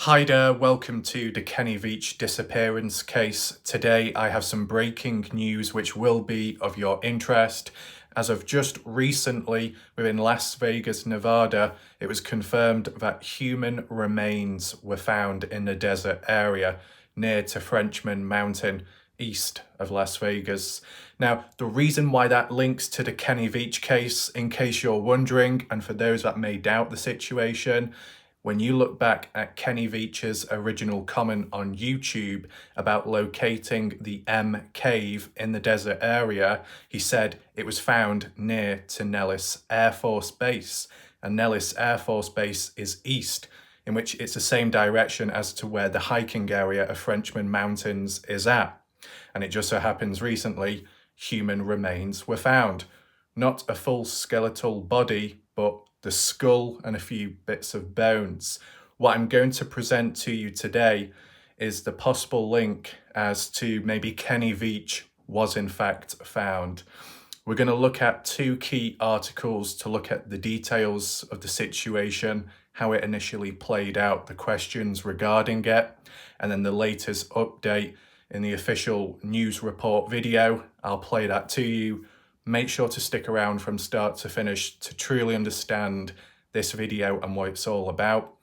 Hi there, welcome to the Kenny Veach disappearance case. Today I have some breaking news which will be of your interest. As of just recently, within Las Vegas, Nevada, it was confirmed that human remains were found in the desert area near to Frenchman Mountain, east of Las Vegas. Now, the reason why that links to the Kenny Veach case, in case you're wondering, and for those that may doubt the situation, when you look back at Kenny Veach's original comment on YouTube about locating the M cave in the desert area, he said it was found near to Nellis Air Force Base. And Nellis Air Force Base is east, in which it's the same direction as to where the hiking area of Frenchman Mountains is at. And it just so happens recently, human remains were found. Not a full skeletal body, but the skull and a few bits of bones. What I'm going to present to you today is the possible link as to maybe Kenny Veach was in fact found. We're going to look at two key articles to look at the details of the situation, how it initially played out, the questions regarding it, and then the latest update in the official news report video. I'll play that to you. Make sure to stick around from start to finish to truly understand this video and what it's all about.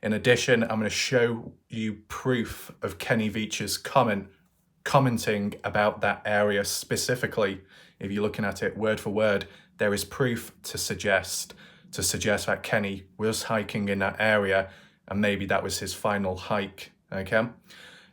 In addition, I'm going to show you proof of Kenny Veach's commenting about that area specifically. If you're looking at it word for word, there is proof to suggest that Kenny was hiking in that area and maybe that was his final hike, okay?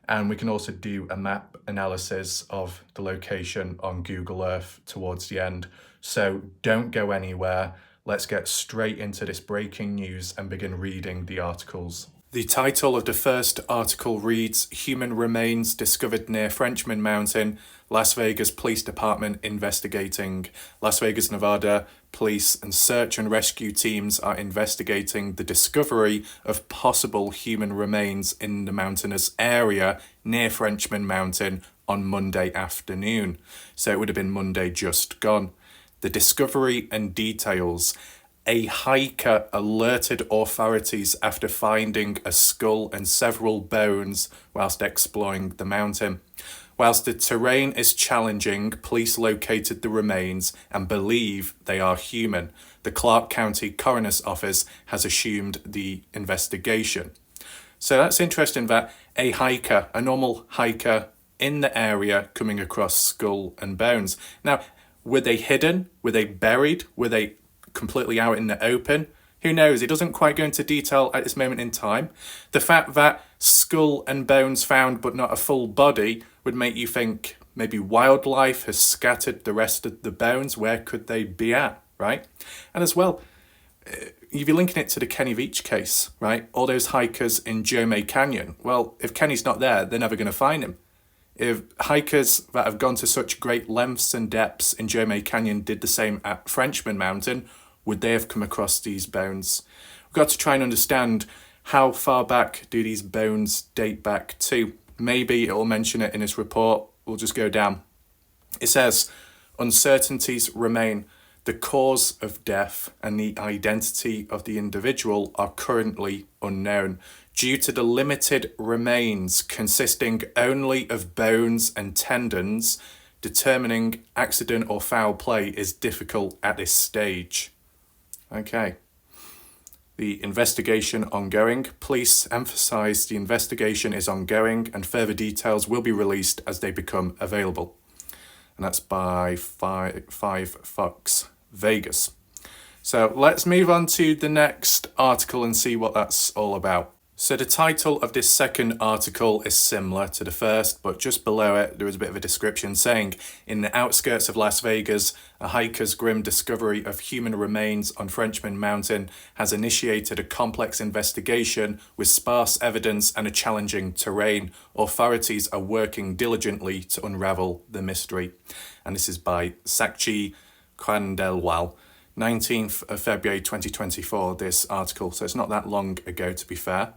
And we can also do a map analysis of the location on Google Earth towards the end. So don't go anywhere. Let's get straight into this breaking news and begin reading the articles. The title of the first article reads, Human Remains Discovered Near Frenchman Mountain, Las Vegas Police Department Investigating. Las Vegas, Nevada police and search and rescue teams are investigating the discovery of possible human remains in the mountainous area near Frenchman Mountain on Monday afternoon. So it would have been Monday just gone. The discovery and details. A hiker alerted authorities after finding a skull and several bones whilst exploring the mountain. Whilst the terrain is challenging, police located the remains and believe they are human. The Clark County Coroner's Office has assumed the investigation. So that's interesting that a normal hiker in the area coming across skull and bones. Now, were they hidden? Were they buried? Were they completely out in the open? Who knows? It doesn't quite go into detail at this moment in time. The fact that skull and bones found but not a full body would make you think maybe wildlife has scattered the rest of the bones. Where could they be at, right? And as well, if you're linking it to the Kenny Veach case, right? All those hikers in Jomay Canyon. Well, if Kenny's not there, they're never going to find him. If hikers that have gone to such great lengths and depths in Jomay Canyon did the same at Frenchman Mountain, would they have come across these bones? We've got to try and understand how far back do these bones date back to. Maybe it will mention it in his report. We'll just go down. It says, uncertainties remain. The cause of death and the identity of the individual are currently unknown. Due to the limited remains consisting only of bones and tendons, determining accident or foul play is difficult at this stage. Okay. The investigation ongoing. Police emphasize the investigation is ongoing and further details will be released as they become available. And that's by 5 Fox Vegas. So let's move on to the next article and see what that's all about. So the title of this second article is similar to the first, but just below it there is a bit of a description saying, in the outskirts of Las Vegas, a hiker's grim discovery of human remains on Frenchman Mountain has initiated a complex investigation with sparse evidence and a challenging terrain. Authorities are working diligently to unravel the mystery. And this is by Sakchi Khandelwal. 19th of February 2024, this article, so it's not that long ago to be fair.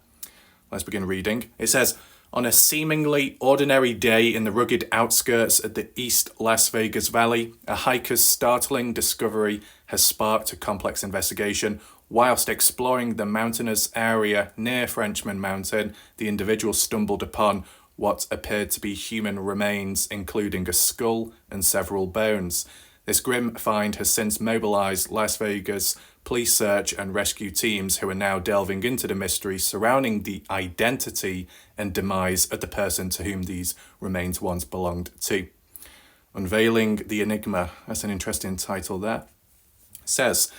Let's begin reading. It says, on a seemingly ordinary day in the rugged outskirts of the East Las Vegas Valley, a hiker's startling discovery has sparked a complex investigation. Whilst exploring the mountainous area near Frenchman Mountain, the individual stumbled upon what appeared to be human remains, including a skull and several bones. This grim find has since mobilised Las Vegas police search and rescue teams, who are now delving into the mystery surrounding the identity and demise of the person to whom these remains once belonged to. Unveiling the Enigma, that's an interesting title there. It says,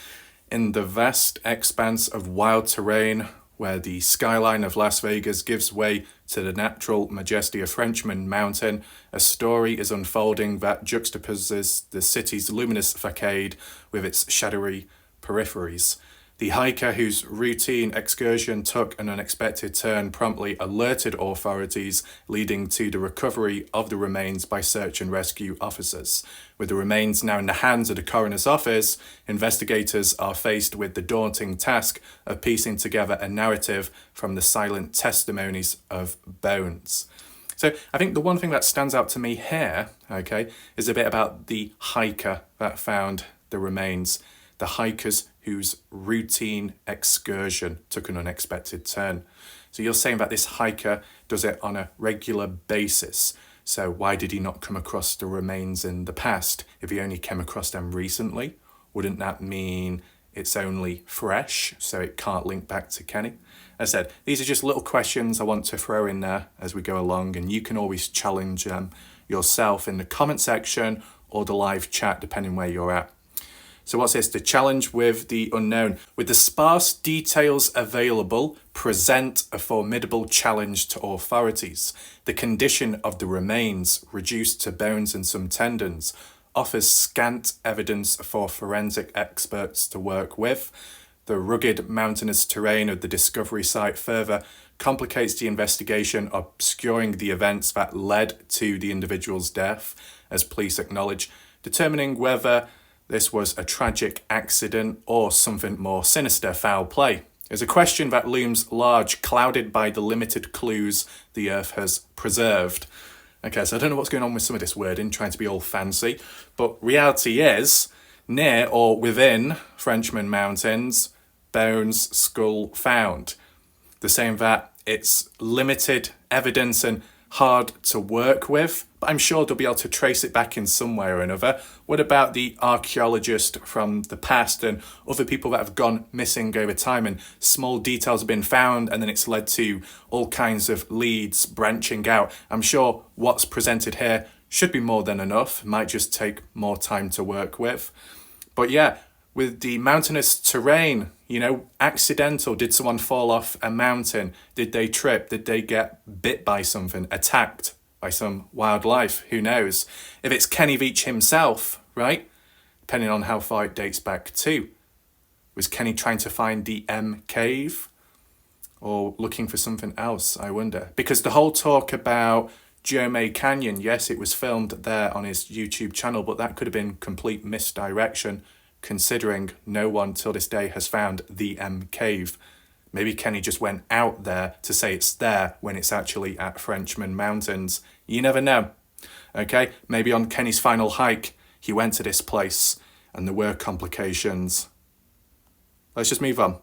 in the vast expanse of wild terrain where the skyline of Las Vegas gives way to the natural majesty of Frenchman Mountain, a story is unfolding that juxtaposes the city's luminous facade with its shadowy peripheries. The hiker, whose routine excursion took an unexpected turn, promptly alerted authorities, leading to the recovery of the remains by search and rescue officers. With the remains now in the hands of the coroner's office, investigators are faced with the daunting task of piecing together a narrative from the silent testimonies of bones. So I think the one thing that stands out to me here, okay, is a bit about the hiker that found the remains. The hikers whose routine excursion took an unexpected turn. So you're saying that this hiker does it on a regular basis. So why did he not come across the remains in the past? If he only came across them recently, wouldn't that mean it's only fresh, so it can't link back to Kenny? As I said, these are just little questions I want to throw in there as we go along, and you can always challenge them yourself in the comment section or the live chat, depending where you're at. So what's this? The challenge with the unknown. With the sparse details available, present a formidable challenge to authorities. The condition of the remains, reduced to bones and some tendons, offers scant evidence for forensic experts to work with. The rugged mountainous terrain of the discovery site further complicates the investigation, obscuring the events that led to the individual's death, as police acknowledge, determining whether this was a tragic accident or something more sinister, foul play. Is a question that looms large, clouded by the limited clues the earth has preserved. Okay, so I don't know what's going on with some of this wording, trying to be all fancy, but reality is, near or within Frenchman Mountains, bones, skull found. They're saying that it's limited evidence and hard to work with, but I'm sure they'll be able to trace it back in some way or another. What about the archaeologist from the past and other people that have gone missing over time, and small details have been found and then it's led to all kinds of leads branching out? I'm sure what's presented here should be more than enough. It might just take more time to work with. But yeah, with the mountainous terrain, accidental. Did someone fall off a mountain? Did they trip? Did they get bit by something? Attacked by some wildlife? Who knows? If it's Kenny Veach himself, right? Depending on how far it dates back to. Was Kenny trying to find the M cave? Or looking for something else, I wonder? Because the whole talk about Jerme Canyon, yes, it was filmed there on his YouTube channel, but that could have been complete misdirection, considering no one till this day has found the M cave. Maybe Kenny just went out there to say it's there when it's actually at Frenchman Mountains. You never know. Okay, maybe on Kenny's final hike, he went to this place and there were complications. Let's just move on.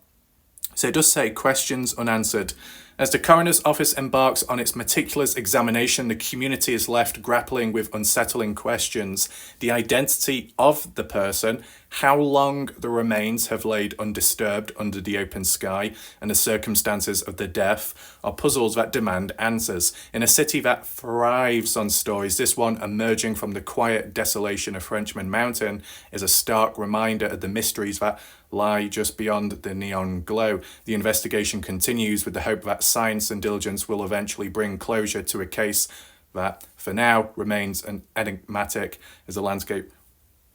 So it does say questions unanswered. As the coroner's office embarks on its meticulous examination, the community is left grappling with unsettling questions. The identity of the person, how long the remains have laid undisturbed under the open sky, and the circumstances of the death are puzzles that demand answers. In a city that thrives on stories, this one, emerging from the quiet desolation of Frenchman Mountain, is a stark reminder of the mysteries that lie just beyond the neon glow. The investigation continues with the hope that science and diligence will eventually bring closure to a case that, for now, remains enigmatic as the landscape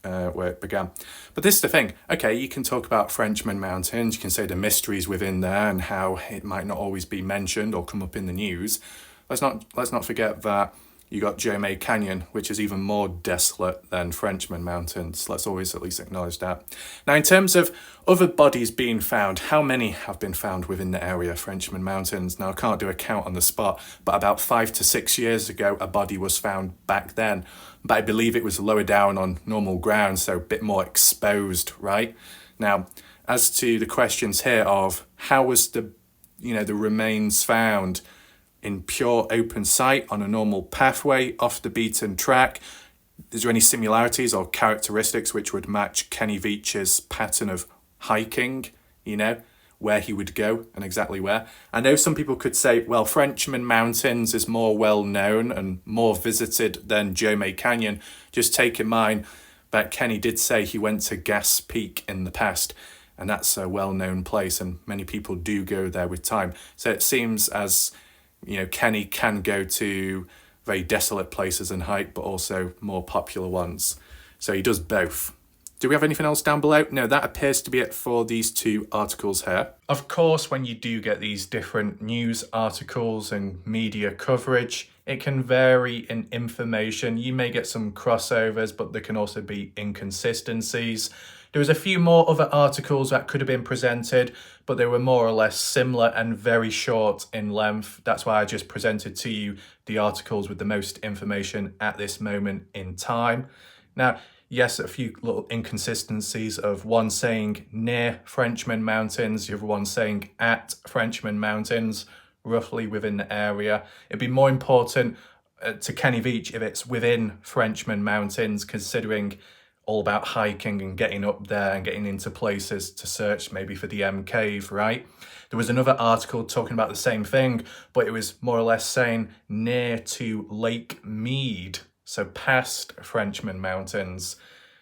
where it began. But this is the thing. Okay, you can talk about Frenchman Mountains, you can say the mysteries within there and how it might not always be mentioned or come up in the news. Let's not forget that you got Jerme Canyon, which is even more desolate than Frenchman Mountains. Let's always at least acknowledge that. Now, in terms of other bodies being found, how many have been found within the area of Frenchman Mountains? Now, I can't do a count on the spot, but about 5 to 6 years ago, a body was found back then. But I believe it was lower down on normal ground, so a bit more exposed, right? Now, as to the questions here of how was the remains found in pure open sight on a normal pathway off the beaten track? Is there any similarities or characteristics which would match Kenny Veach's pattern of hiking, where he would go and exactly where? I know some people could say, well, Frenchman Mountains is more well known and more visited than Jomay Canyon. Just take in mind that Kenny did say he went to Gas Peak in the past, and that's a well-known place and many people do go there with time. So it seems as, Kenny can go to very desolate places and hike, but also more popular ones. So he does both. Do we have anything else down below? No, that appears to be it for these two articles here. Of course, when you do get these different news articles and media coverage, it can vary in information. You may get some crossovers, but there can also be inconsistencies. There was a few more other articles that could have been presented, but they were more or less similar and very short in length. That's why I just presented to you the articles with the most information at this moment in time. Now, yes, a few little inconsistencies of one saying near Frenchman Mountains, the other one saying at Frenchman Mountains, roughly within the area. It'd be more important to Kenny Veach if it's within Frenchman Mountains, considering all about hiking and getting up there and getting into places to search maybe for the M Cave, right? There was another article talking about the same thing, but it was more or less saying near to Lake Mead, so past Frenchman Mountains.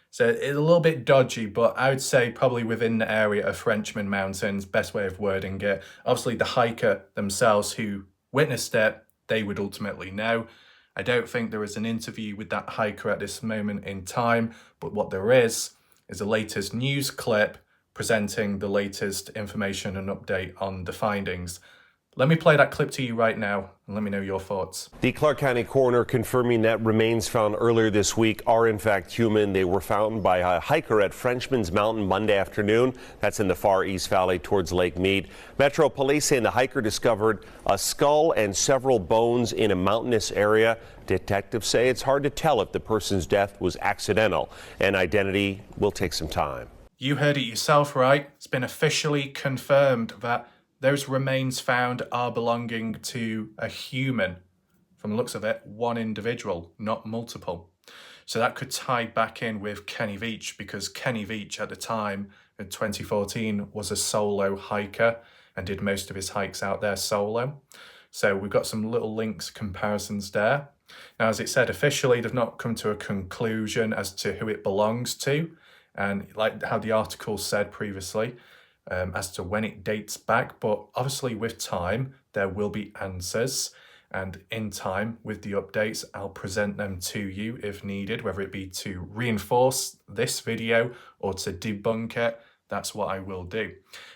So it's a little bit dodgy, but I would say probably within the area of Frenchman Mountains, best way of wording it. Obviously the hiker themselves who witnessed it, they would ultimately know. I don't think there is an interview with that hiker at this moment in time, but what there is the latest news clip presenting the latest information and update on the findings. Let me play that clip to you right now and let me know your thoughts. The Clark County coroner confirming that remains found earlier this week are in fact human. They were found by a hiker at Frenchman's Mountain Monday afternoon. That's in the far East Valley towards Lake Mead. Metro police saying the hiker discovered a skull and several bones in a mountainous area. Detectives say it's hard to tell if the person's death was accidental, and identity will take some time. You heard it yourself, right? It's been officially confirmed that those remains found are belonging to a human. From the looks of it, one individual, not multiple. So that could tie back in with Kenny Veach, because Kenny Veach at the time in 2014 was a solo hiker and did most of his hikes out there solo. So we've got some little links, comparisons there. Now, as it said, officially they've not come to a conclusion as to who it belongs to. And like how the article said previously, as to when it dates back, but obviously with time there will be answers, and in time with the updates I'll present them to you if needed, whether it be to reinforce this video or to debunk it. That's what I will do.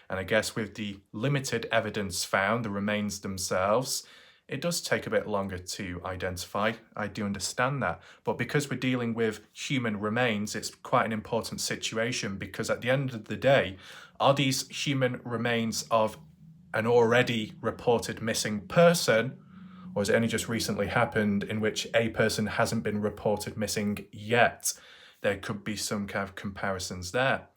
And I guess with the limited evidence found, the remains themselves, it does take a bit longer to identify. I do understand that. But because we're dealing with human remains, it's quite an important situation, because at the end of the day, are these human remains of an already reported missing person, or has it only just recently happened in which a person hasn't been reported missing yet? There could be some kind of comparisons there.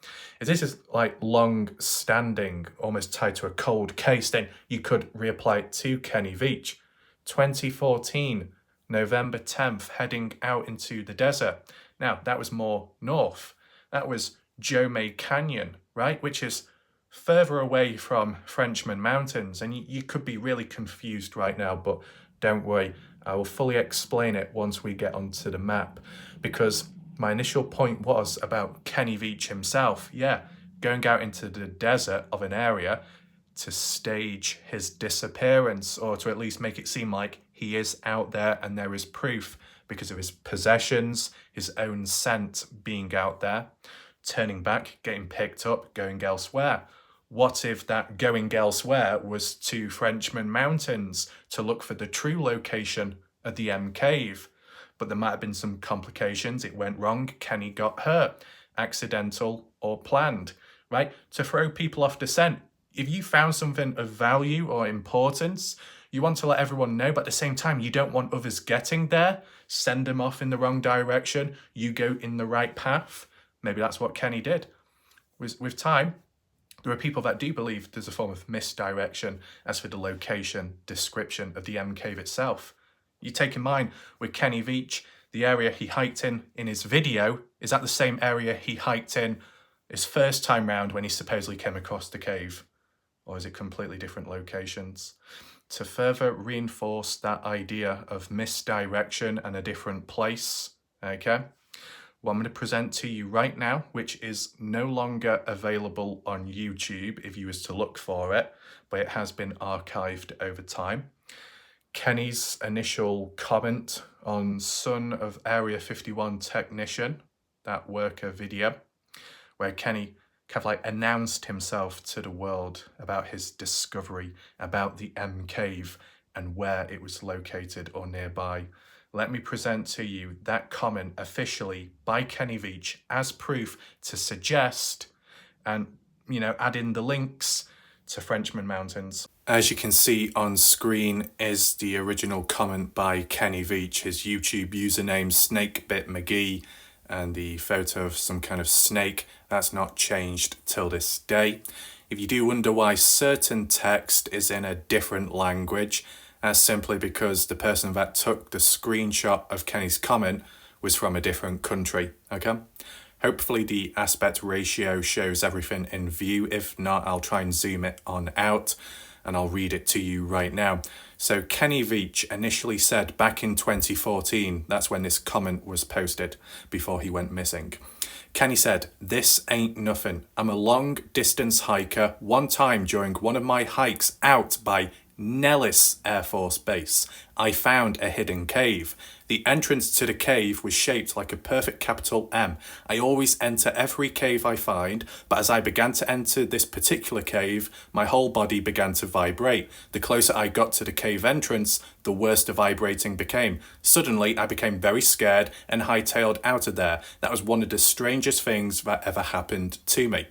If this is like long-standing, almost tied to a cold case, then you could reapply it to Kenny Veach. 2014, November 10th, heading out into the desert. Now, that was more north. That was Jomay Canyon, right? Which is further away from Frenchman Mountains. And you could be really confused right now, but don't worry. I will fully explain it once we get onto the map, because my initial point was about Kenny Veach himself. Yeah, going out into the desert of an area to stage his disappearance, or to at least make it seem like he is out there and there is proof because of his possessions, his own scent being out there, turning back, getting picked up, going elsewhere. What if that going elsewhere was to Frenchman Mountains to look for the true location of the M Cave? But there might have been some complications. It went wrong. Kenny got hurt, accidental or planned, right? To throw people off the scent. If you found something of value or importance, you want to let everyone know, but at the same time, you don't want others getting there, send them off in the wrong direction, you go in the right path. Maybe that's what Kenny did. With time, There are people that do believe there's a form of misdirection as for the location description of the M cave itself. You take in mind with Kenny Veach, the area he hiked in his video is that the same area he hiked in his first time round when he supposedly came across the cave? Or is it completely different locations? To further reinforce that idea of misdirection and a different place, okay, what I'm going to present to you right now, which is no longer available on YouTube if you was to look for it, but it has been archived over time. Kenny's initial comment on Son of Area 51 Technician, that worker video, where Kenny kind of like announced himself to the world about his discovery about the M cave and where it was located or nearby. Let me present to you that comment officially by Kenny Veach as proof to suggest and, add in the links to Frenchman Mountains. As you can see on screen is the original comment by Kenny Veach, his YouTube username SnakeBitMcGee, and the photo of some kind of snake. That's not changed till this day. If you do wonder why certain text is in a different language, that's simply because the person that took the screenshot of Kenny's comment was from a different country, okay? Hopefully the aspect ratio shows everything in view. If not, I'll try and zoom it on out and I'll read it to you right now. So Kenny Veach initially said back in 2014, that's when this comment was posted before he went missing. Kenny said, "This ain't nothing. I'm a long distance hiker. One time during one of my hikes out by Nellis Air Force Base, I found a hidden cave. The entrance to the cave was shaped like a perfect capital M. I always enter every cave I find, but as I began to enter this particular cave, my whole body began to vibrate. The closer I got to the cave entrance, the worse the vibrating became. Suddenly, I became very scared and hightailed out of there. That was one of the strangest things that ever happened to me."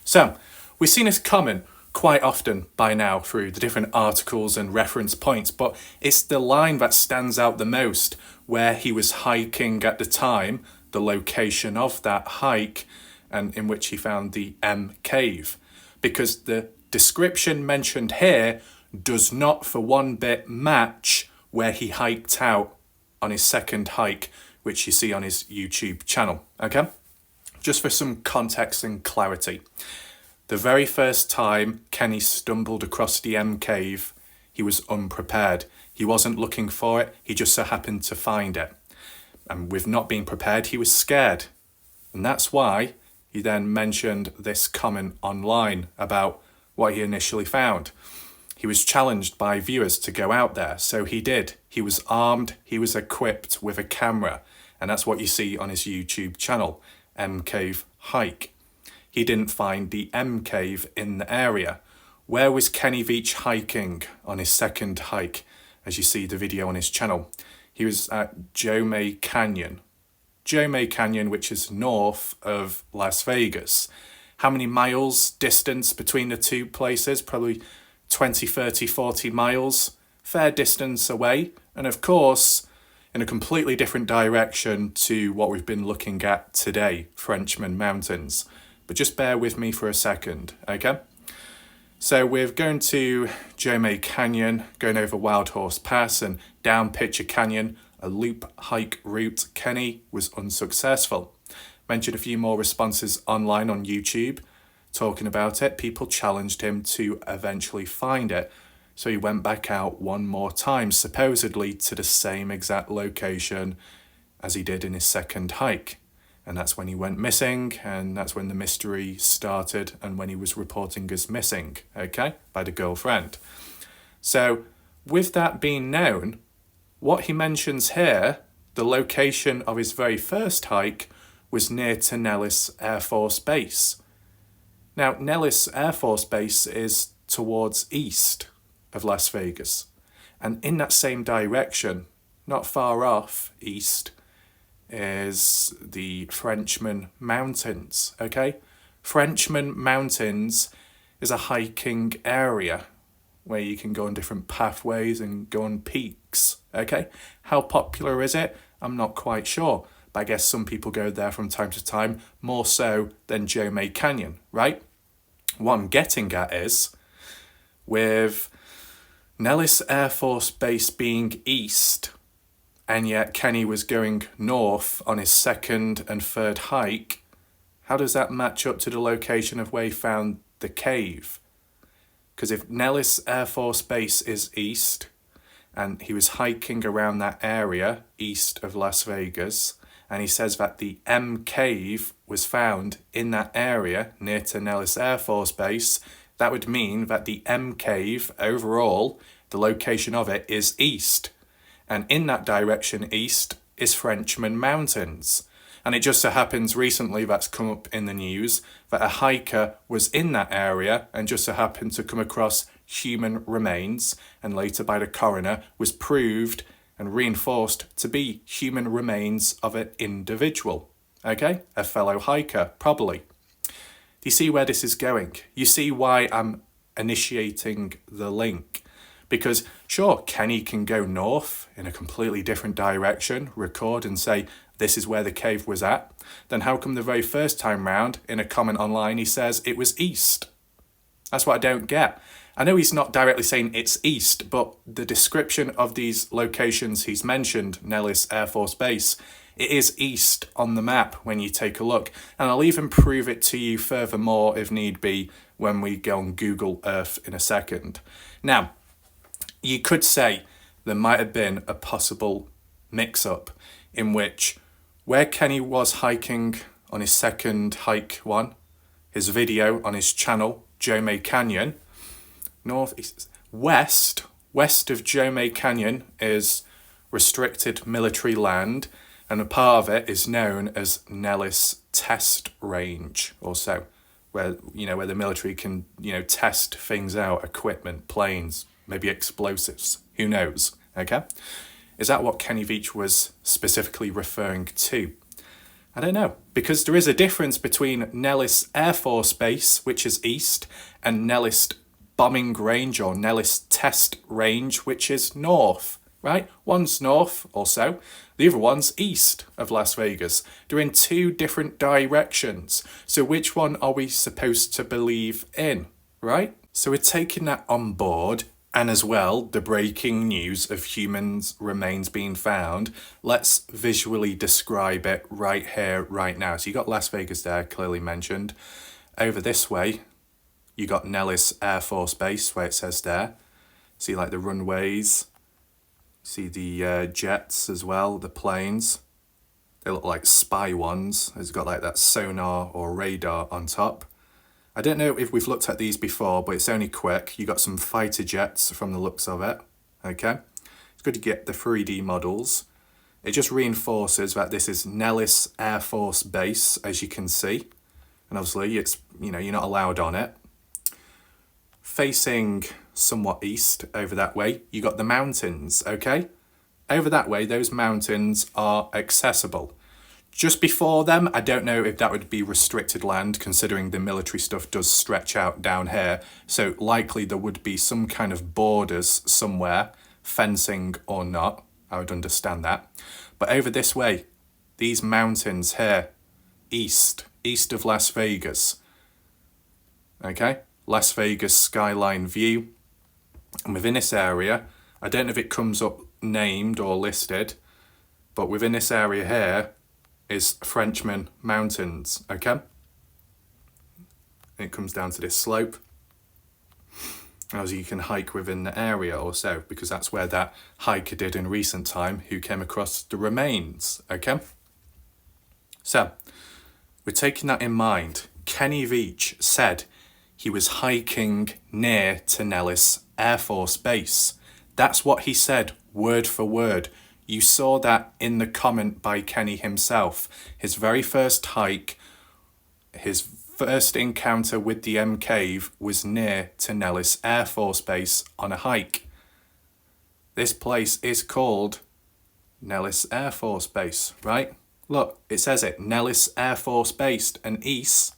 So, we've seen this comment quite often by now through the different articles and reference points, but it's the line that stands out the most, where he was hiking at the time, the location of that hike, and in which he found the M cave. Because the description mentioned here does not for one bit match where he hiked out on his second hike, which you see on his YouTube channel, okay? Just for some context and clarity. The very first time Kenny stumbled across the M cave, he was unprepared. He wasn't looking for it, he just so happened to find it. And with not being prepared, he was scared. And that's why he then mentioned this comment online about what he initially found. He was challenged by viewers to go out there, so he did. He was armed, he was equipped with a camera, and that's what you see on his YouTube channel, M Cave Hike. He didn't find the M cave in the area. Where was Kenny Veach hiking on his second hike? As you see the video on his channel, he was at Jomay Canyon. Jomay Canyon, which is north of Las Vegas. How many miles distance between the two places? Probably 20, 30, 40 miles. Fair distance away. And of course, in a completely different direction to what we've been looking at today, Frenchman Mountains. But just bear with me for a second, okay? So we're going to Jomay Canyon, going over Wild Horse Pass and down Pitcher Canyon, a loop hike route. Kenny was unsuccessful. Mentioned a few more responses online on YouTube talking about it. People challenged him to eventually find it. So he went back out one more time, supposedly to the same exact location as he did in his second hike. And that's when he went missing, and that's when the mystery started and when he was reporting as missing, okay, by the girlfriend. So with that being known, what he mentions here, the location of his very first hike was near to Nellis Air Force Base. Now, Nellis Air Force Base is towards east of Las Vegas. And in that same direction, not far off east, is the Frenchman Mountains, okay? Frenchman Mountains is a hiking area where you can go on different pathways and go on peaks, okay? How popular is it? I'm not quite sure, but I guess some people go there from time to time, more so than Jomay Canyon, right? what I'm getting at is, with Nellis Air Force Base being east, and yet Kenny was going north on his second and third hike, how does that match up to the location of where he found the cave? Because if Nellis Air Force Base is east, and he was hiking around that area east of Las Vegas, and he says that the M cave was found in that area near to Nellis Air Force Base, that would mean that the M cave overall, the location of it is east. And in that direction east is Frenchman Mountains. And it just so happens recently that's come up in the news that a hiker was in that area and just so happened to come across human remains, and later by the coroner was proved and reinforced to be human remains of an individual. Okay? A fellow hiker, probably. Do you see where this is going? You see why I'm initiating the link? Because sure, Kenny can go north in a completely different direction, record and say, this is where the cave was at. Then how come the very first time round, in a comment online, he says it was east? That's what I don't get. I know he's not directly saying it's east, but the description of these locations he's mentioned, Nellis Air Force Base, it is east on the map when you take a look. And I'll even prove it to you furthermore if need be when we go on Google Earth in a second. Now, you could say there might have been a possible mix-up in which where Kenny was hiking on his second hike one, his video on his channel, Jomay Canyon, west of Jomay Canyon is restricted military land, and a part of it is known as Nellis Test Range, also, where the military can test things out, equipment, planes, maybe explosives, who knows, okay? Is that what Kenny Veach was specifically referring to? I don't know, because there is a difference between Nellis Air Force Base, which is east, and Nellis Bombing Range or Nellis Test Range, which is north, right? One's north also, the other one's east of Las Vegas. They're in two different directions. So which one are we supposed to believe in, right? So we're taking that on board, and as well, the breaking news of humans' remains being found. Let's visually describe it right here, right now. So you got Las Vegas there, clearly mentioned. Over this way, you got Nellis Air Force Base, where it says there. See like the runways. See the jets as well, the planes. They look like spy ones. It's got like that sonar or radar on top. I don't know if we've looked at these before, but it's only quick. You got some fighter jets from the looks of it. Okay. It's good to get the 3D models. It just reinforces that this is Nellis Air Force Base, as you can see. And obviously it's, you're not allowed on it. Facing somewhat east over that way, you got the mountains, okay? Over that way, those mountains are accessible. Just before them, I don't know if that would be restricted land, considering the military stuff does stretch out down here. So likely there would be some kind of borders somewhere, fencing or not. I would understand that. But over this way, these mountains here, east of Las Vegas. Okay? Las Vegas skyline view. And within this area, I don't know if it comes up named or listed, but within this area here is Frenchman Mountains, okay? It comes down to this slope. As you can hike within the area or so, because that's where that hiker did in recent time who came across the remains, okay? So, we're taking that in mind. Kenny Veach said he was hiking near to Nellis Air Force Base. That's what he said, word for word. You saw that in the comment by Kenny himself. His very first hike, his first encounter with the M Cave was near to Nellis Air Force Base on a hike. This place is called Nellis Air Force Base, right? Look, it says it, Nellis Air Force Base, and east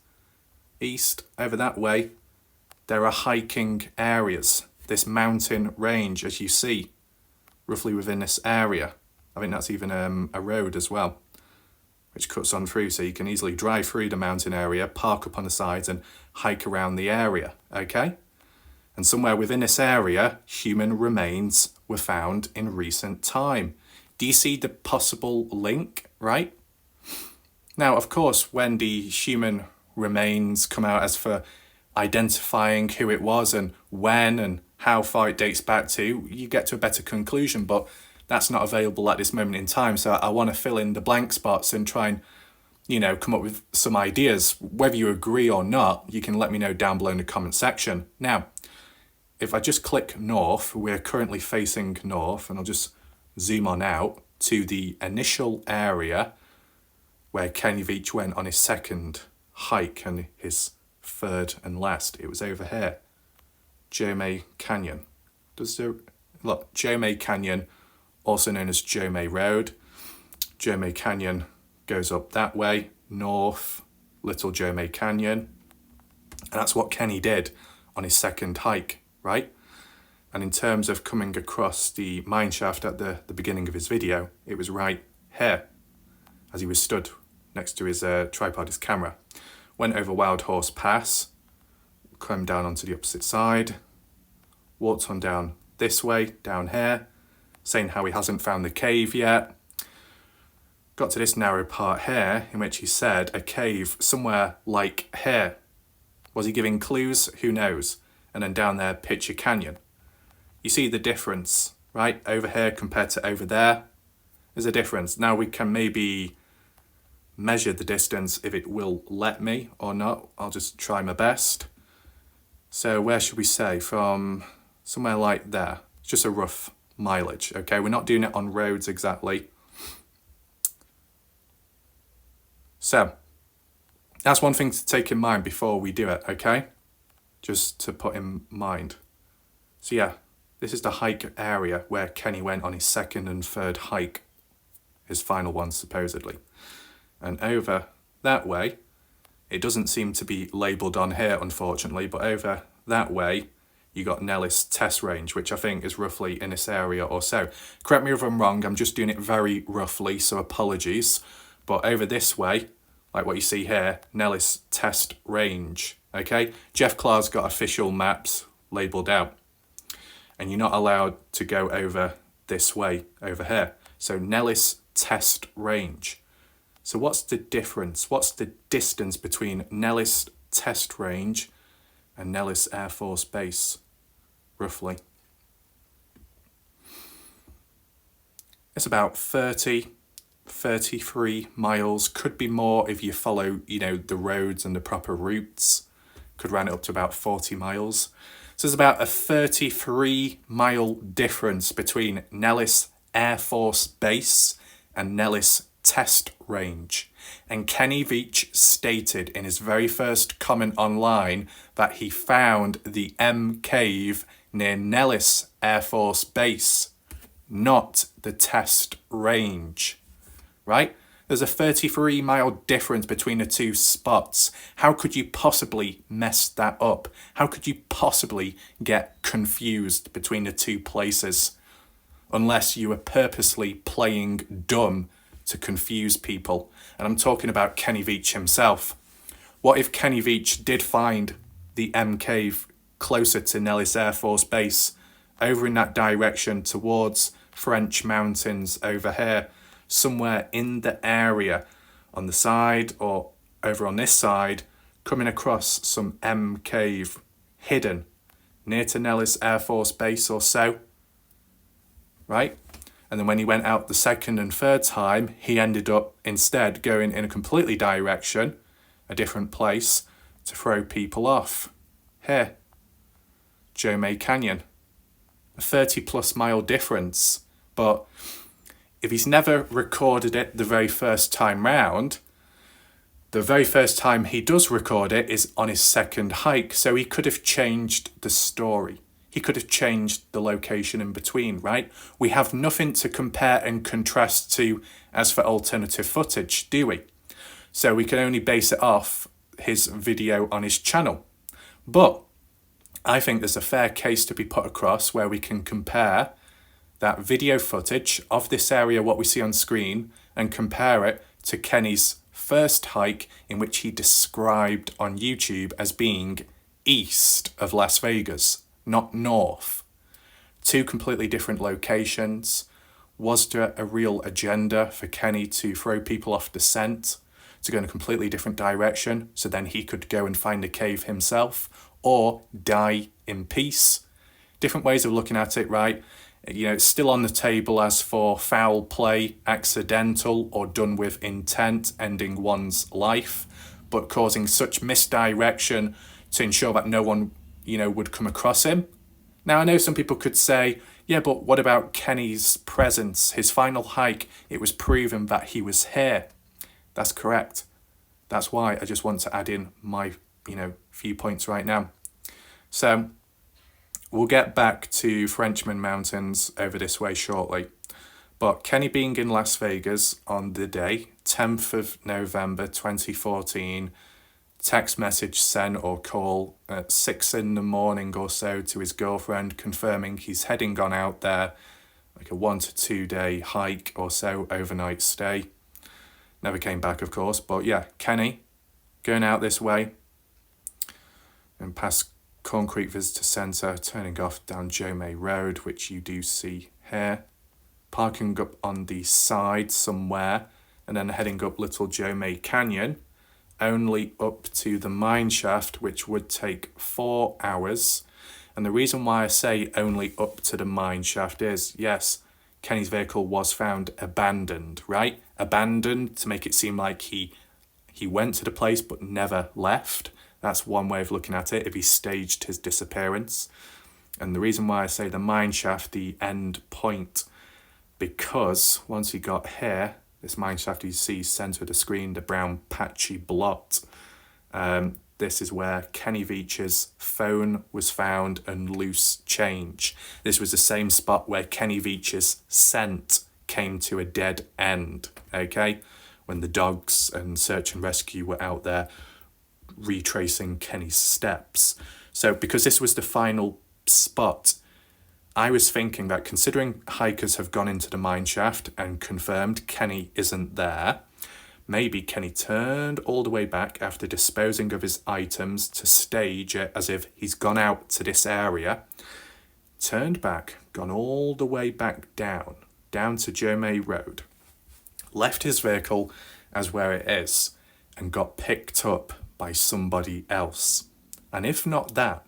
over that way, there are hiking areas. This mountain range, as you see, roughly within this area. I think that's even a road as well. which cuts on through, so you can easily drive through the mountain area, park up on the sides and hike around the area, okay? And somewhere within this area, human remains were found in recent time. Do you see the possible link, right? Now, of course, when the human remains come out as for identifying who it was and when and how far it dates back to, you get to a better conclusion, but that's not available at this moment in time. So I want to fill in the blank spots and try and, come up with some ideas. Whether you agree or not, you can let me know down below in the comment section. Now, if I just click north, we're currently facing north, and I'll just zoom on out to the initial area where Kenny Veach went on his second hike and his third and last. It was over here, Jomay Canyon. Look, Jomay Canyon, also known as Jomay Road. Jomay Canyon goes up that way, north, Little Jomay Canyon. And that's what Kenny did on his second hike, right? And in terms of coming across the mine shaft at the beginning of his video, it was right here, as he was stood next to his tripod, his camera. Went over Wild Horse Pass, climbed down onto the opposite side, walked on down this way, down here, saying how he hasn't found the cave yet. Got to this narrow part here, in which he said a cave somewhere like here. Was he giving clues? Who knows? And then down there, Pitcher Canyon. You see the difference, right? Over here compared to over there. There's a difference. Now we can maybe measure the distance if it will let me or not. I'll just try my best. So where should we say? From somewhere like there. It's just a rough mileage, okay? We're not doing it on roads exactly. So that's one thing to take in mind before we do it, okay? Just to put in mind. So yeah, this is the hike area where Kenny went on his second and third hike, his final one supposedly. And over that way, it doesn't seem to be labelled on here unfortunately, but over that way you got Nellis Test Range, which I think is roughly in this area or so. Correct me if I'm wrong, I'm just doing it very roughly, so apologies. But over this way, like what you see here, Nellis Test Range, okay? Jeff Clark's got official maps labelled out. And you're not allowed to go over this way, over here. So Nellis Test Range. So what's the difference? What's the distance between Nellis Test Range and Nellis Air Force Base, roughly? It's about 33 miles. Could be more if you follow, the roads and the proper routes. Could round it up to about 40 miles. So there's about a 33-mile difference between Nellis Air Force Base and Nellis Test Range. And Kenny Veach stated in his very first comment online that he found the M Cave near Nellis Air Force Base, not the Test Range, right? There's a 33-mile difference between the two spots. How could you possibly mess that up? How could you possibly get confused between the two places? Unless you were purposely playing dumb to confuse people. And I'm talking about Kenny Veach himself. What if Kenny Veach did find the M Cave closer to Nellis Air Force Base, over in that direction towards French Mountains over here, somewhere in the area on the side or over on this side, coming across some M Cave hidden near to Nellis Air Force Base or so, right? And then when he went out the second and third time, he ended up instead going in a completely direction, a different place, to throw people off. Here, Jomay Canyon, a 30+ mile difference. But if he's never recorded it the very first time round, the very first time he does record it is on his second hike. So he could have changed the story. He could have changed the location in between, right? We have nothing to compare and contrast to as for alternative footage, do we? So we can only base it off his video on his channel. But I think there's a fair case to be put across where we can compare that video footage of this area, what we see on screen, and compare it to Kenny's first hike, in which he described on YouTube as being east of Las Vegas, not north. Two completely different locations. Was there a real agenda for Kenny to throw people off the scent, to go in a completely different direction, so then he could go and find a cave himself, or die in peace? Different ways of looking at it, right? You know, it's still on the table as for foul play, accidental, or done with intent, ending one's life, but causing such misdirection to ensure that no one, would come across him. Now, I know some people could say, yeah, but what about Kenny's presence, his final hike? It was proven that he was here. That's correct. That's why I just want to add in my, few points right now. So we'll get back to Frenchman Mountains over this way shortly. But Kenny being in Las Vegas on the day, 10th of November 2014, text message sent or call at 6 a.m. or so to his girlfriend, confirming he's heading on out there, like a 1 to 2 day hike or so, overnight stay. Never came back, of course, but yeah, Kenny going out this way and past Corn Creek Visitor Centre, turning off down Joe May Road, which you do see here, parking up on the side somewhere, and then heading up Little Joe May Canyon, only up to the mine shaft, which would take 4 hours. And the reason why I say only up to the mine shaft is, yes, Kenny's vehicle was found abandoned, right? Abandoned to make it seem like he went to the place but never left. That's one way of looking at it, if he staged his disappearance. And the reason why I say the mine shaft, the end point, because once he got here, this mine shaft you see centre of the screen, the brown patchy blot, this is where Kenny Veach's phone was found and loose change. This was the same spot where Kenny Veach's scent came to a dead end, okay? When the dogs and search and rescue were out there retracing Kenny's steps. So because this was the final spot, I was thinking that considering hikers have gone into the mine shaft and confirmed Kenny isn't there, maybe Kenny turned all the way back after disposing of his items to stage it as if he's gone out to this area, turned back, gone all the way back down to Joe May Road, left his vehicle as where it is, and got picked up by somebody else. And if not that,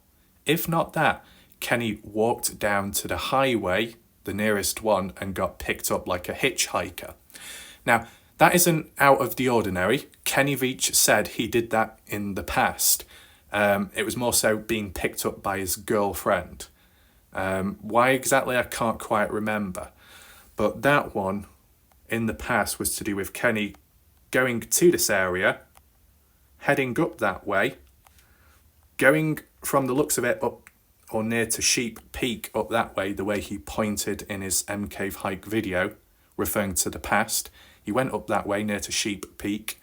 Kenny walked down to the highway, the nearest one, and got picked up like a hitchhiker. Now, that isn't out of the ordinary. Kenny Veach said he did that in the past. It was more so being picked up by his girlfriend. Why exactly, I can't quite remember. But that one in the past was to do with Kenny going to this area, heading up that way, going from the looks of it up or near to Sheep Peak up that way, the way he pointed in his M Cave hike video, referring to the past. He went up that way near to Sheep Peak,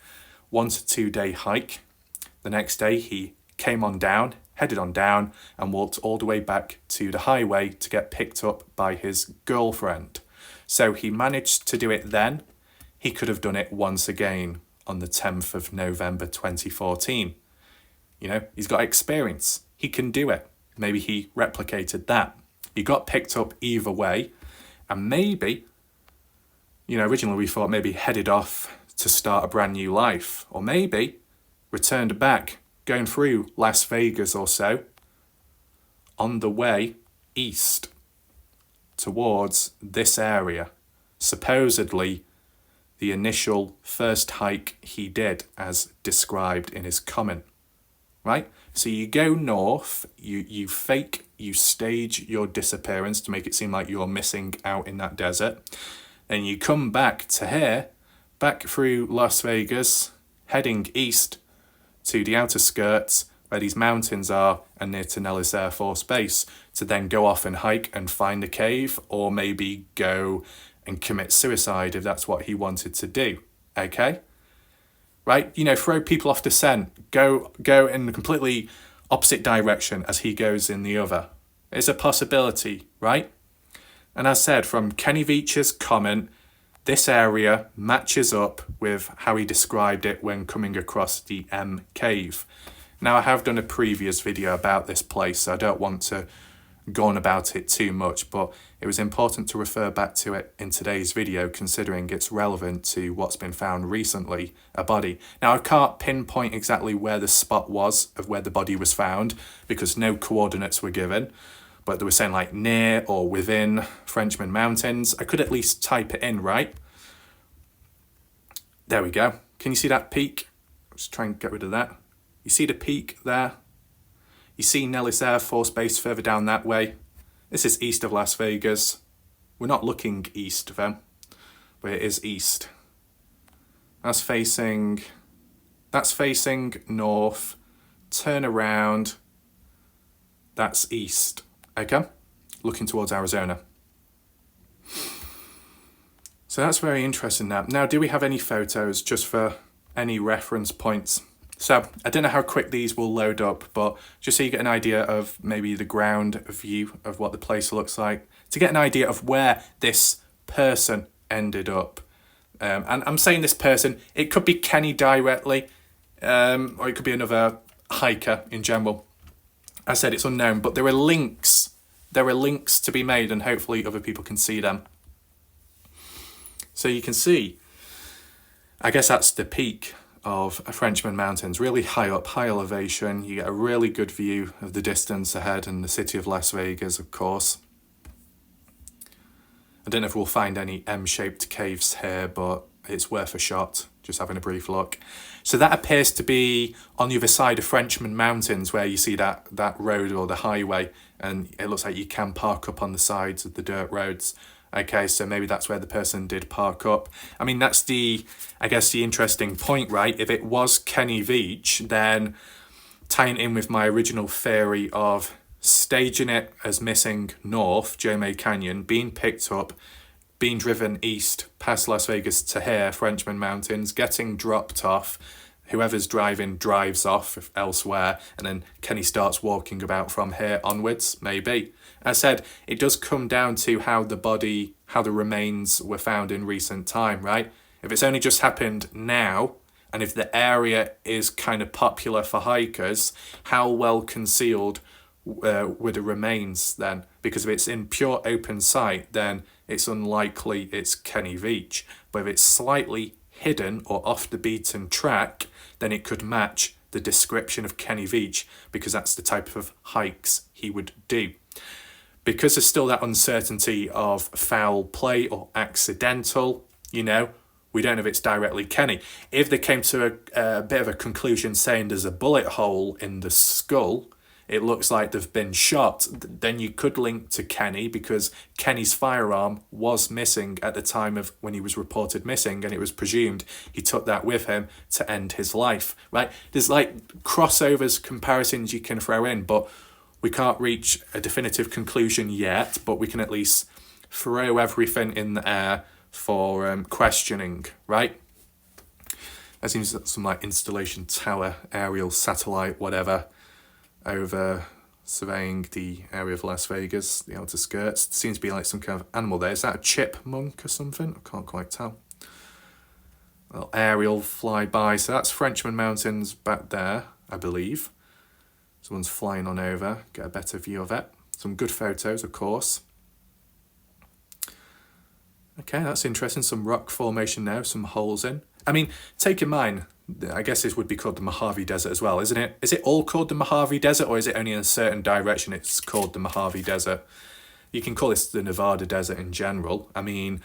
1 to 2 day hike. The next day he came on down, headed on down, and walked all the way back to the highway to get picked up by his girlfriend. So he managed to do it then. He could have done it once again on the 10th of November 2014. He's got experience. He can do it. Maybe he replicated that. He got picked up either way, and maybe, originally we thought maybe headed off to start a brand new life, or maybe returned back, going through Las Vegas or so, on the way east towards this area. Supposedly the initial first hike he did as described in his comment, right? So you go north, you stage your disappearance to make it seem like you're missing out in that desert, and you come back to here, back through Las Vegas, heading east to the outer skirts where these mountains are and near to Nellis Air Force Base, to then go off and hike and find a cave, or maybe go and commit suicide if that's what he wanted to do, okay? Right? Throw people off the scent, go in the completely opposite direction as he goes in the other. It's a possibility, right? And as said, from Kenny Veach's comment, this area matches up with how he described it when coming across the M cave. Now, I have done a previous video about this place, so I don't want to go on about it too much, but it was important to refer back to it in today's video, considering it's relevant to what's been found recently, a body. Now, I can't pinpoint exactly where the spot was of where the body was found, because no coordinates were given, but they were saying like near or within Frenchman Mountains. I could at least type it in, right? There we go. Can you see that peak? Just try and get rid of that. You see the peak there? You see Nellis Air Force Base further down that way. This is east of Las Vegas. We're not looking east though, but it is east. That's facing north. Turn around. That's east. Okay? Looking towards Arizona. So that's very interesting now. Now, do we have any photos just for any reference points? So I don't know how quick these will load up, but just so you get an idea of maybe the ground view of what the place looks like, to get an idea of where this person ended up. And I'm saying this person, it could be Kenny directly, or it could be another hiker in general. I said it's unknown, but there are links. There are links to be made, and hopefully other people can see them. So you can see, I guess that's the peak of Frenchman Mountains, really high up, high elevation. You get a really good view of the distance ahead and the city of Las Vegas, of course. I don't know if we'll find any M-shaped caves here, but it's worth a shot, just having a brief look. So that appears to be on the other side of Frenchman Mountains, where you see that road or the highway, and it looks like you can park up on the sides of the dirt roads. Okay, so maybe that's where the person did park up. I mean, that's I guess the interesting point, right? If it was Kenny Veach, then tying in with my original theory of staging it as missing north, Jomay Canyon, being picked up, being driven east past Las Vegas to here, Frenchman Mountains, getting dropped off, whoever's driving drives off elsewhere, and then Kenny starts walking about from here onwards, maybe. As I said, it does come down to how the remains were found in recent time, right? If it's only just happened now, and if the area is kind of popular for hikers, how well concealed were the remains then? Because if it's in pure open sight, then it's unlikely it's Kenny Veach. But if it's slightly hidden or off the beaten track, then it could match the description of Kenny Veach, because that's the type of hikes he would do. Because there's still that uncertainty of foul play or accidental, we don't know if it's directly Kenny. If they came to a bit of a conclusion saying there's a bullet hole in the skull, it looks like they've been shot, then you could link to Kenny, because Kenny's firearm was missing at the time of when he was reported missing, and it was presumed he took that with him to end his life, right? There's like crossovers, comparisons you can throw in, but we can't reach a definitive conclusion yet, but we can at least throw everything in the air for questioning, right? That seems some like installation tower, aerial satellite, whatever, over surveying the area of Las Vegas, the outer skirts. It seems to be like some kind of animal there. Is that a chipmunk or something? I can't quite tell. Well, aerial flyby. So that's Frenchman Mountains back there, I believe. Someone's flying on over, get a better view of it. Some good photos, of course. Okay, that's interesting. Some rock formation now, some holes in. I mean, take in mind, I guess this would be called the Mojave Desert as well, isn't it? Is it all called the Mojave Desert, or is it only in a certain direction it's called the Mojave Desert? You can call this the Nevada Desert in general. I mean,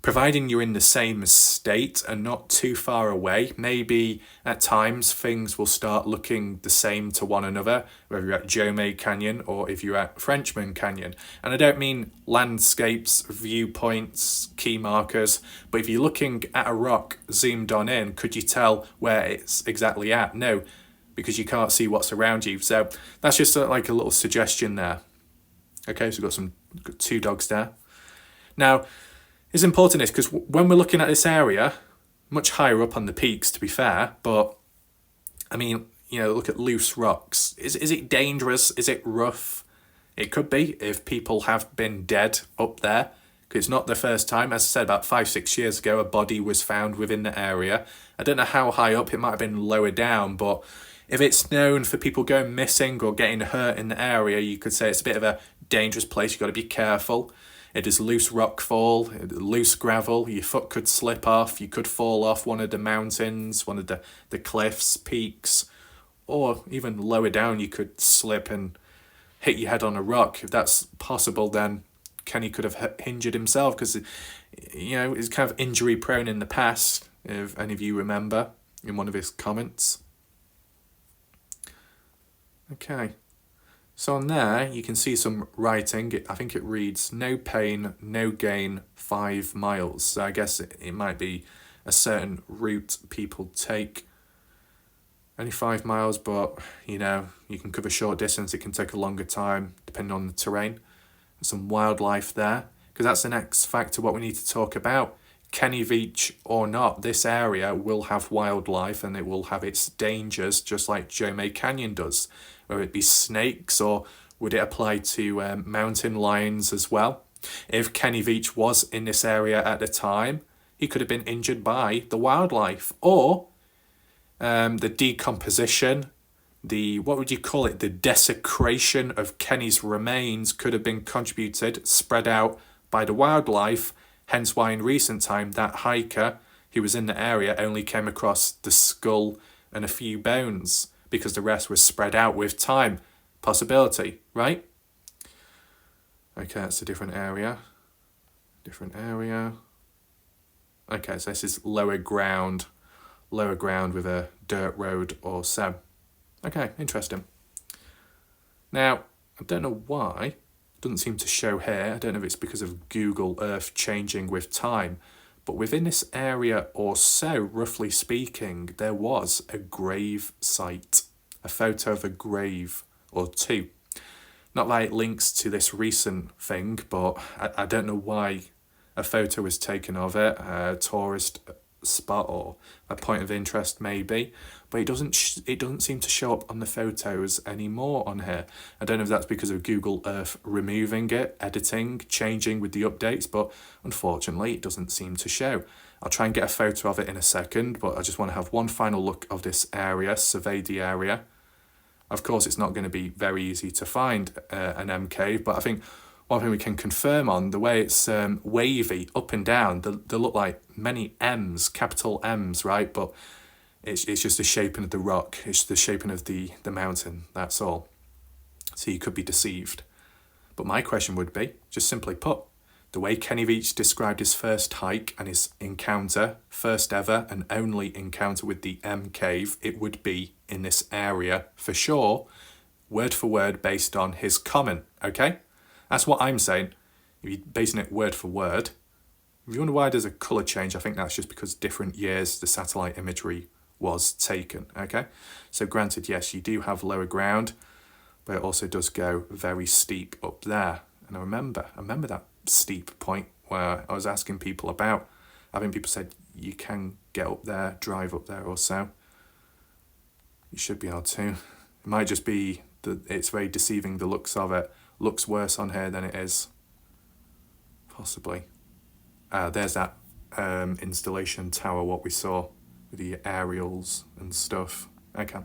providing you're in the same state and not too far away, maybe at times things will start looking the same to one another, whether you're at Jomay Canyon or if you're at Frenchman Canyon. And I don't mean landscapes, viewpoints, key markers, but if you're looking at a rock zoomed on in, could you tell where it's exactly at? No, because you can't see what's around you. So that's just like a little suggestion there. Okay, so we've got two dogs there. Now, it's important this because when we're looking at this area, much higher up on the peaks, to be fair, but I mean, look at loose rocks. Is it dangerous? Is it rough? It could be if people have been dead up there, It's not the first time. As I said, about 5-6 years ago, a body was found within the area. I don't know how high up, it might have been lower down, but if it's known for people going missing or getting hurt in the area, you could say it's a bit of a dangerous place. You've got to be careful. It is loose rockfall, loose gravel. Your foot could slip off. You could fall off one of the mountains, one of the cliffs, peaks, or even lower down, you could slip and hit your head on a rock. If that's possible, then Kenny could have injured himself because, he's kind of injury prone in the past, if any of you remember, in one of his comments. Okay, so on there you can see some writing. I think it reads, no pain, no gain, 5 miles. So I guess it might be a certain route people take. Only 5 miles, but you can cover short distance. It can take a longer time depending on the terrain. There's some wildlife there, because that's the next factor what we need to talk about. Kenny Veach or not, this area will have wildlife and it will have its dangers, just like Jomay Canyon does. Whether it be snakes, or would it apply to mountain lions as well? If Kenny Veach was in this area at the time, he could have been injured by the wildlife, or the decomposition, what would you call it? The desecration of Kenny's remains could have been contributed, spread out by the wildlife. Hence why in recent time that hiker who was in the area only came across the skull and a few bones, because the rest was spread out with time. Possibility, right? Okay, that's a different area. Okay, so this is lower ground with a dirt road or so. Okay, interesting. Now, I don't know why, it doesn't seem to show here. I don't know if it's because of Google Earth changing with time, but within this area or so, roughly speaking, there was a grave site, a photo of a grave or two. Not that it links to this recent thing, but I don't know why a photo was taken of it, a tourist spot or a point of interest maybe, but it doesn't seem to show up on the photos anymore on here. I don't know if that's because of Google Earth removing it, editing, changing with the updates, but unfortunately it doesn't seem to show. I'll try and get a photo of it in a second, but I just want to have one final look of this area, survey the area. Of course, it's not going to be very easy to find an M cave, but I think one thing we can confirm on, the way it's wavy up and down, they look like many M's, capital M's, right? But it's just the shaping of the rock, it's the shaping of the mountain, that's all. So you could be deceived. But my question would be, just simply put, the way Kenny Veach described his first hike and his encounter, first ever and only encounter with the M cave, it would be in this area for sure, word for word based on his comment, okay? That's what I'm saying. If you're basing it word for word, if you wonder why there's a colour change, I think that's just because different years the satellite imagery was taken, okay? So granted, yes, you do have lower ground, but it also does go very steep up there. And I remember that steep point where I was asking people about. I think people said you can get up there, drive up there or so. You should be able to. It might just be that it's very deceiving, the looks of it. Looks worse on here than it is. Possibly. There's that installation tower, what we saw with the aerials and stuff. Okay.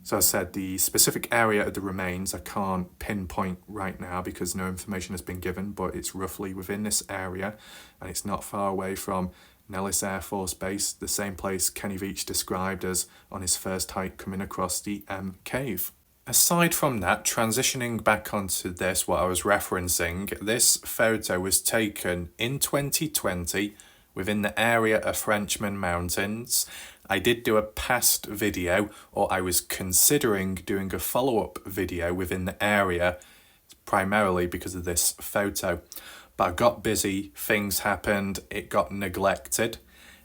So I said the specific area of the remains I can't pinpoint right now because no information has been given, but it's roughly within this area and it's not far away from Nellis Air Force Base, the same place Kenny Veach described as on his first hike coming across the M cave. Aside from that, transitioning back onto this, what I was referencing, this photo was taken in 2020 within the area of Frenchman Mountains. I did do a past video, or I was considering doing a follow-up video within the area, primarily because of this photo. But I got busy, things happened, it got neglected.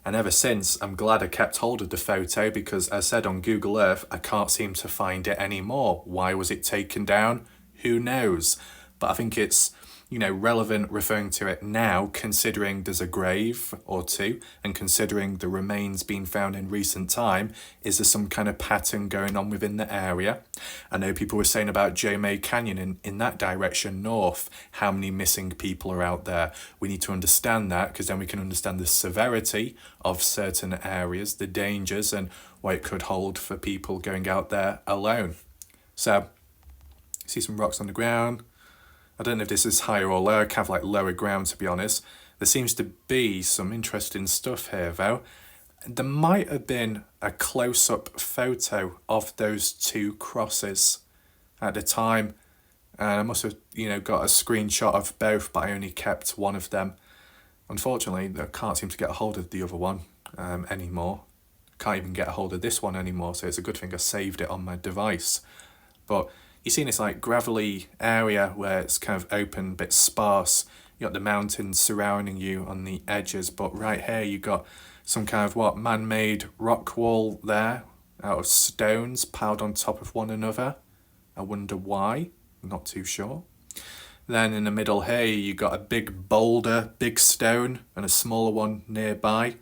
And ever since, I'm glad I kept hold of the photo because, as I said on Google Earth, I can't seem to find it anymore. Why was it taken down? Who knows? But I think it's relevant referring to it now, considering there's a grave or two, and considering the remains being found in recent time. Is there some kind of pattern going on within the area? I know people were saying about J-May Canyon in that direction north, how many missing people are out there. We need to understand that, because then we can understand the severity of certain areas, the dangers, and what it could hold for people going out there alone. So, see some rocks on the ground. I don't know if this is higher or lower, kind of like lower ground to be honest. There seems to be some interesting stuff here though. There might have been a close-up photo of those two crosses at the time. And I must have, got a screenshot of both, but I only kept one of them. Unfortunately, I can't seem to get a hold of the other one anymore. Can't even get a hold of this one anymore, so it's a good thing I saved it on my device. But you see this like gravelly area where it's kind of open, a bit sparse. You got the mountains surrounding you on the edges, but right here you got some kind of man-made rock wall there out of stones piled on top of one another. I wonder why. Not too sure. Then in the middle here you got a big boulder, big stone, and a smaller one nearby,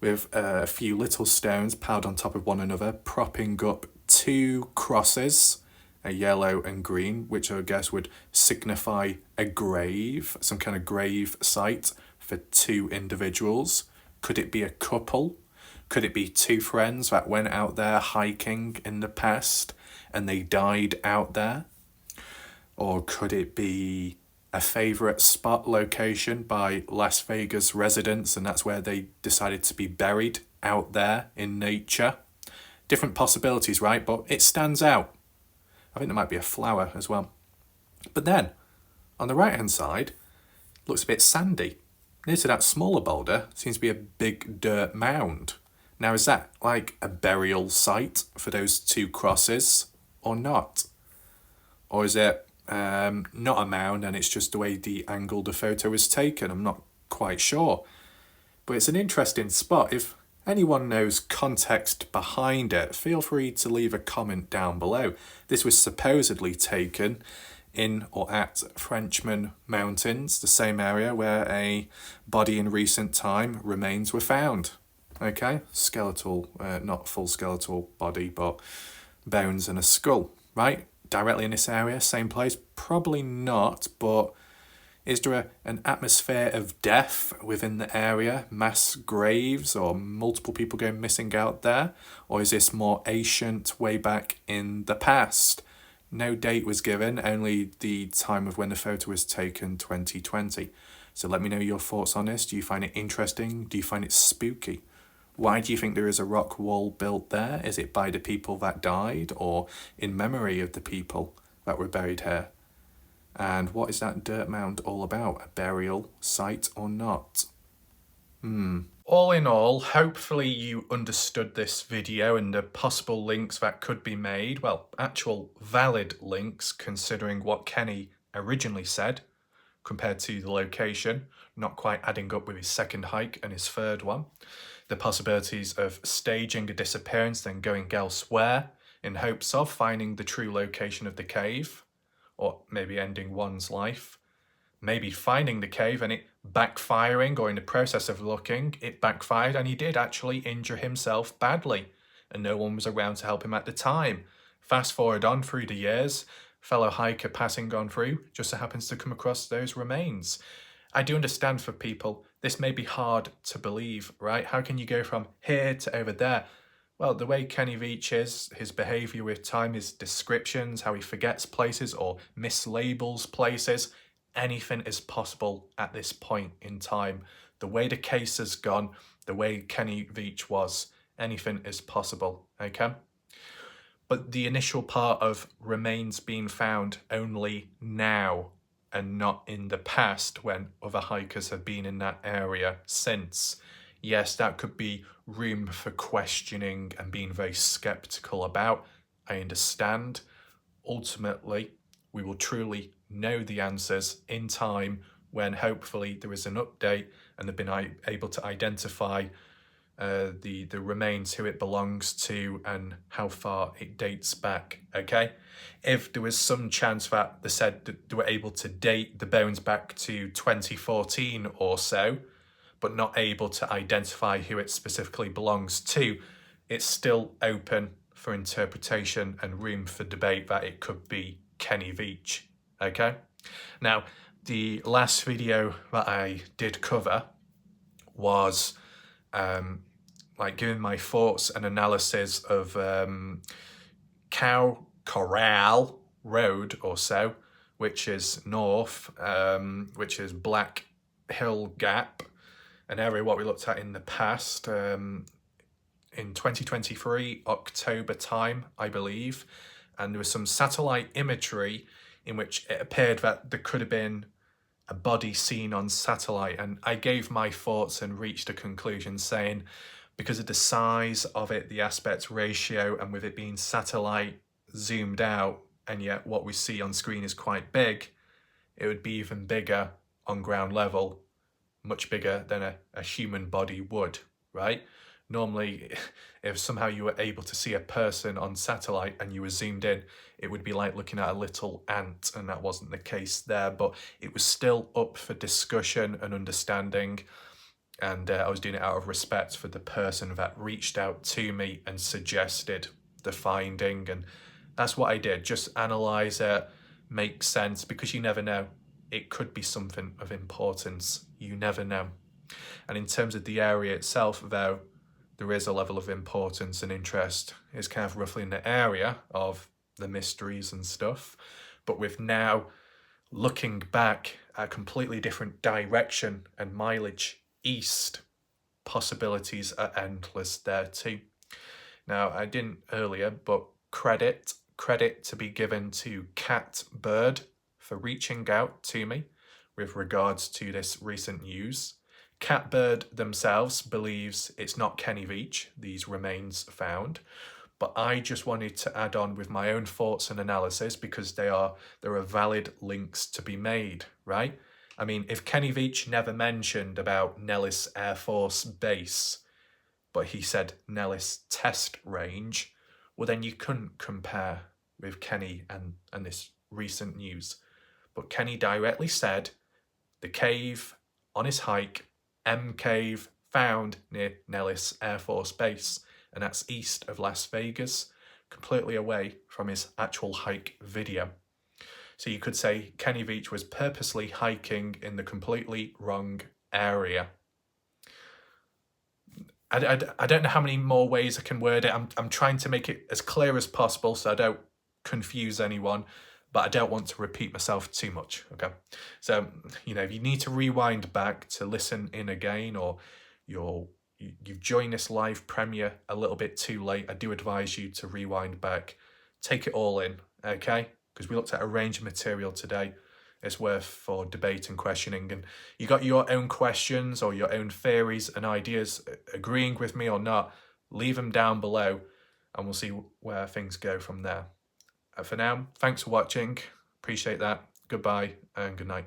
with a few little stones piled on top of one another, propping up two crosses, a yellow and green, which I guess would signify a grave, some kind of grave site for two individuals. Could it be a couple? Could it be two friends that went out there hiking in the past and they died out there? Or could it be a favourite spot location by Las Vegas residents, and that's where they decided to be buried out there in nature? Different possibilities, right? But it stands out. I think there might be a flower as well. But then, on the right-hand side, looks a bit sandy. Near to that smaller boulder seems to be a big dirt mound. Now, is that like a burial site for those two crosses or not? Or is it not a mound and it's just the way the angle the photo was taken? I'm not quite sure. But it's an interesting spot. If anyone knows context behind it, feel free to leave a comment down below. This was supposedly taken in or at Frenchman Mountains, the same area where a body in recent time remains were found. Okay, skeletal, not full skeletal body, but bones and a skull, right? Directly in this area, same place? Probably not, but is there an atmosphere of death within the area? Mass graves or multiple people going missing out there? Or is this more ancient, way back in the past? No date was given, only the time of when the photo was taken, 2020. So let me know your thoughts on this. Do you find it interesting? Do you find it spooky? Why do you think there is a rock wall built there? Is it by the people that died or in memory of the people that were buried here? And what is that dirt mound all about? A burial site or not? All in all, hopefully you understood this video and the possible links that could be made. Well, actual valid links considering what Kenny originally said compared to the location, not quite adding up with his second hike and his third one. The possibilities of staging a disappearance, then going elsewhere in hopes of finding the true location of the cave, or maybe ending one's life. Maybe finding the cave and it backfiring, or in the process of looking, it backfired and he did actually injure himself badly and no one was around to help him at the time. Fast forward on through the years, fellow hiker passing on through just so happens to come across those remains. I do understand for people, this may be hard to believe, right? How can you go from here to over there? Well, the way Kenny Veach is, his behaviour with time, his descriptions, how he forgets places or mislabels places, anything is possible at this point in time. The way the case has gone, the way Kenny Veach was, anything is possible, okay? But the initial part of remains being found only now and not in the past when other hikers have been in that area since. Yes, that could be room for questioning and being very skeptical about. I understand. Ultimately, we will truly know the answers in time when hopefully there is an update and they've been able to identify the remains, who it belongs to, and how far it dates back, okay? If there was some chance that they said that they were able to date the bones back to 2014 or so, but not able to identify who it specifically belongs to, it's still open for interpretation and room for debate that it could be Kenny Veach, okay? Now, the last video that I did cover was like giving my thoughts and analysis of Cow Corral Road or so, which is north, which is Black Hill Gap, an area what we looked at in the past, in 2023, October time, I believe. And there was some satellite imagery in which it appeared that there could have been a body seen on satellite. And I gave my thoughts and reached a conclusion saying, because of the size of it, the aspect ratio, and with it being satellite zoomed out, and yet what we see on screen is quite big, it would be even bigger on ground level, much bigger than a human body would, right? Normally, if somehow you were able to see a person on satellite and you were zoomed in, it would be like looking at a little ant, and that wasn't the case there, but it was still up for discussion and understanding. And I was doing it out of respect for the person that reached out to me and suggested the finding. And that's what I did. Just analyse it, make sense, because you never know. It could be something of importance. You never know. And in terms of the area itself, though, there is a level of importance and interest. It's kind of roughly in the area of the mysteries and stuff. But with now looking back at a completely different direction and mileage east, possibilities are endless there too. Now, I didn't earlier, but credit to be given to Catbird for reaching out to me with regards to this recent news. Catbird themselves believes it's not Kenny Veach, these remains found, but I just wanted to add on with my own thoughts and analysis because there are valid links to be made, right? I mean, if Kenny Veach never mentioned about Nellis Air Force Base, but he said Nellis Test Range, well then you couldn't compare with Kenny and this recent news. But Kenny directly said the cave on his hike, M Cave, found near Nellis Air Force Base, and that's east of Las Vegas, completely away from his actual hike video. So you could say Kenny Veach was purposely hiking in the completely wrong area. I don't know how many more ways I can word it. I'm trying to make it as clear as possible so I don't confuse anyone, but I don't want to repeat myself too much, okay? So, if you need to rewind back to listen in again, or you've joined this live premiere a little bit too late, I do advise you to rewind back, take it all in, okay? Because we looked at a range of material today. It's worth for debate and questioning. And you got your own questions or your own theories and ideas, agreeing with me or not, leave them down below and we'll see where things go from there. For now, thanks for watching. Appreciate that. Goodbye and good night.